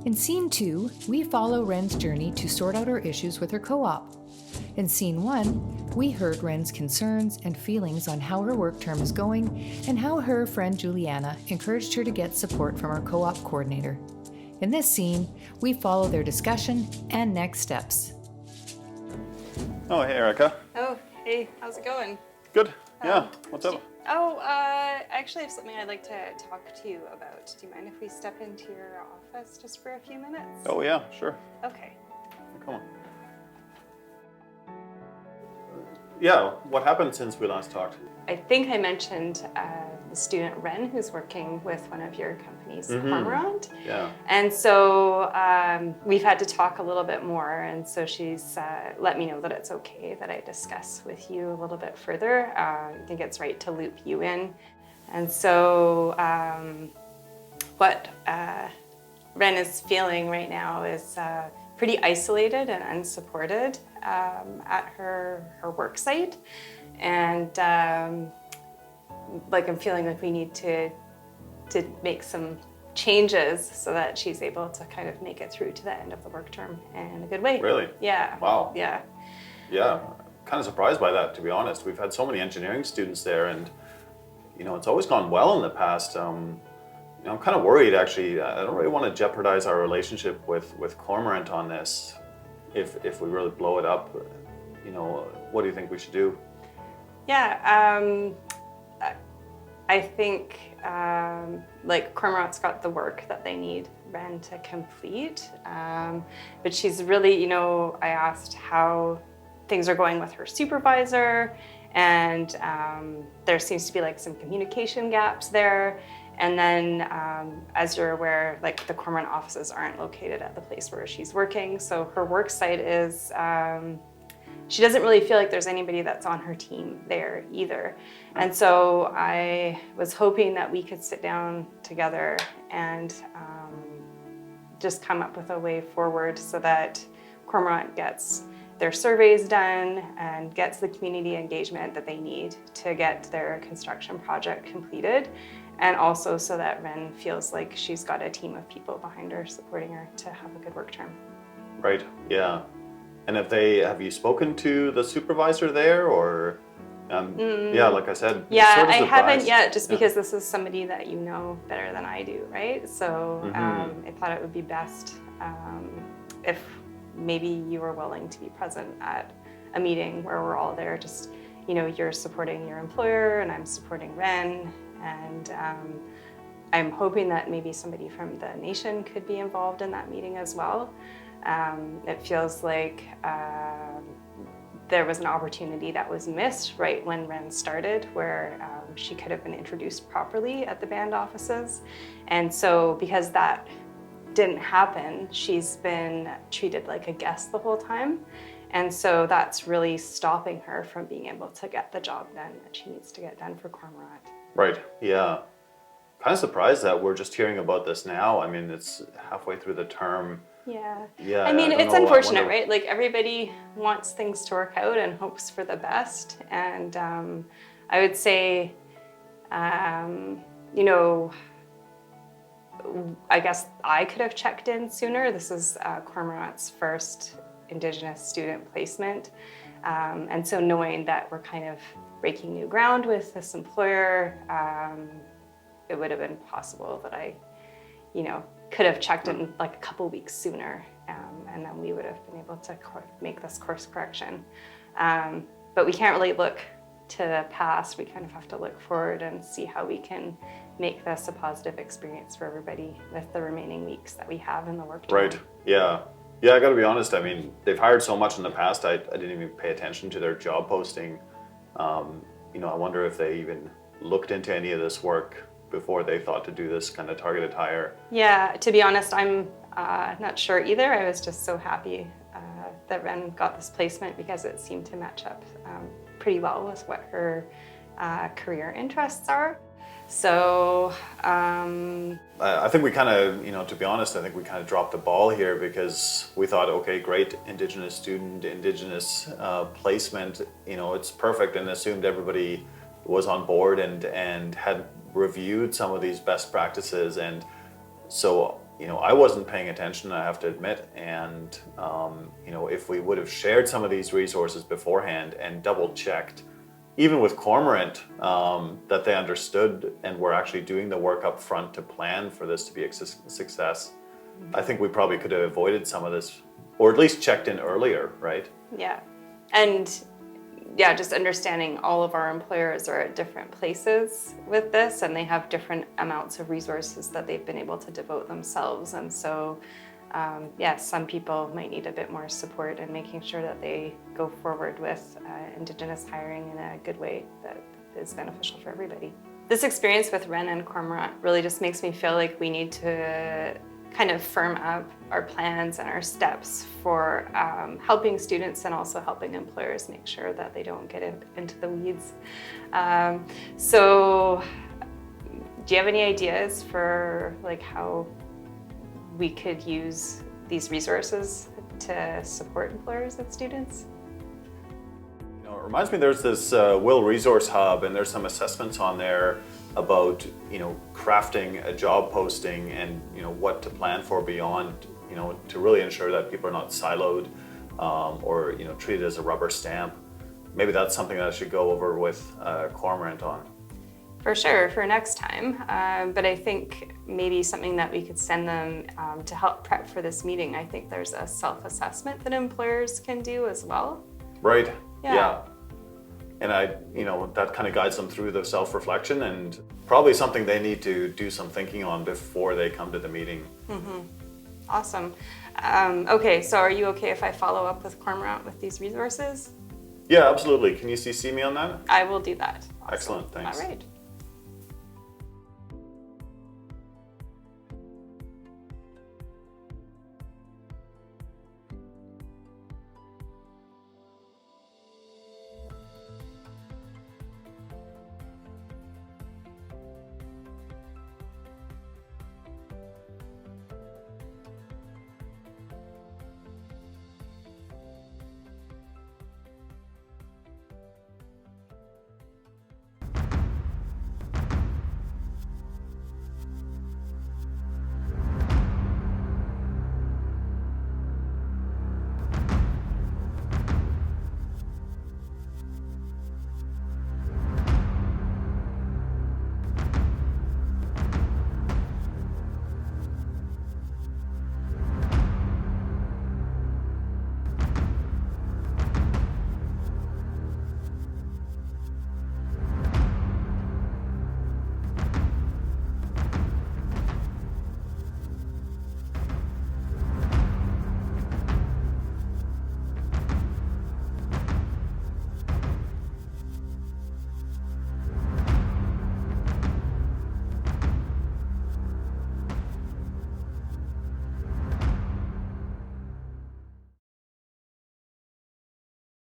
In Scene 2, we follow Wren's journey to sort out her issues with her co-op. In Scene 1, we heard Wren's concerns and feelings on how her work term is going and how her friend Juliana encouraged her to get support from her co-op coordinator. In this scene, we follow their discussion and next steps. Oh, hey, Erica. Oh, hey, how's it going? Good. Yeah, what's up? I actually have something I'd like to talk to you about. Do you mind if we step into your office just for a few minutes? Oh, yeah, sure. Okay. Come on. Yeah, what happened since we last talked? I think I mentioned the student Wren who's working with one of your companies, Cormorant. Yeah. And so we've had to talk a little bit more, and so she's let me know that it's okay that I discuss with you a little bit further. I think it's right to loop you in. And so what Wren is feeling right now is pretty isolated and unsupported at her work site. And I'm feeling like we need to make some changes so that she's able to kind of make it through to the end of the work term in a good way. Really? Yeah. Wow. Yeah. Yeah, kind of surprised by that, to be honest. We've had so many engineering students there, and it's always gone well in the past. I'm kind of worried, actually. I don't really want to jeopardize our relationship with Cormorant on this. If we really blow it up, what do you think we should do? Yeah, I think Cormorant's got the work that they need Wren to complete, but she's really, I asked how things are going with her supervisor, and there seems to be some communication gaps there. And then, as you're aware, the Cormorant offices aren't located at the place where she's working, so her work site is, she doesn't really feel like there's anybody that's on her team there either. And so I was hoping that we could sit down together and just come up with a way forward so that Cormorant gets their surveys done and gets the community engagement that they need to get their construction project completed. And also so that Wren feels like she's got a team of people behind her supporting her to have a good work term. Right, yeah. And have you spoken to the supervisor there, or, yeah, like I said, yeah, sort of I haven't surprised. yet, just because this is somebody that you know better than I do, right? So I thought it would be best if maybe you were willing to be present at a meeting where we're all there, just, you're supporting your employer and I'm supporting Wren, and I'm hoping that maybe somebody from the nation could be involved in that meeting as well. It feels like there was an opportunity that was missed right when Wren started, where she could have been introduced properly at the band offices. And so because that didn't happen, she's been treated like a guest the whole time. And so that's really stopping her from being able to get the job done that she needs to get done for Cormorant. Right, yeah. Kind of surprised that we're just hearing about this now. I mean, it's halfway through the term. Yeah. Yeah. I mean, don't it's know, unfortunate, right? Everybody wants things to work out and hopes for the best. And I would say, I guess I could have checked in sooner. This is Cormorant's first Indigenous student placement. And so knowing that we're kind of breaking new ground with this employer, it would have been possible that I, could have checked in a couple weeks sooner, and then we would have been able to make this course correction. But we can't really look to the past. We kind of have to look forward and see how we can make this a positive experience for everybody with the remaining weeks that we have in the work term. Right, yeah. Yeah, I gotta be honest, I mean, they've hired so much in the past, I didn't even pay attention to their job posting. I wonder if they even looked into any of this work before they thought to do this kind of targeted hire. Yeah, to be honest, I'm not sure either. I was just so happy that Wren got this placement because it seemed to match up pretty well with what her career interests are. So I think we kind of, to be honest, I think we kind of dropped the ball here because we thought, okay, great Indigenous student, Indigenous placement, it's perfect, and assumed everybody was on board and had reviewed some of these best practices. And so I wasn't paying attention, I have to admit, and if we would have shared some of these resources beforehand and double checked, even with Cormorant, that they understood and were actually doing the work up front to plan for this to be a success, I think we probably could have avoided some of this, or at least checked in earlier, right? Yeah, and yeah, just understanding all of our employers are at different places with this, and they have different amounts of resources that they've been able to devote themselves. And so, some people might need a bit more support in making sure that they go forward with Indigenous hiring in a good way that is beneficial for everybody. This experience with Wren and Cormorant really just makes me feel like we need to kind of firm up our plans and our steps for helping students and also helping employers make sure that they don't get into the weeds. So do you have any ideas for like how we could use these resources to support employers and students? It reminds me there's this WIL Resource Hub, and there's some assessments on there about crafting a job posting and what to plan for beyond, to really ensure that people are not siloed or treated as a rubber stamp. Maybe that's something that I should go over with Cormorant on. For sure, for next time. But I think maybe something that we could send them to help prep for this meeting. I think there's a self-assessment that employers can do as well. Right. Yeah. And that kind of guides them through the self-reflection, and probably something they need to do some thinking on before they come to the meeting. Mm-hmm. Awesome. Okay, so are you okay if I follow up with Cormorant with these resources? Yeah, absolutely. Can you CC me on that? I will do that. Awesome. Excellent, thanks. All right.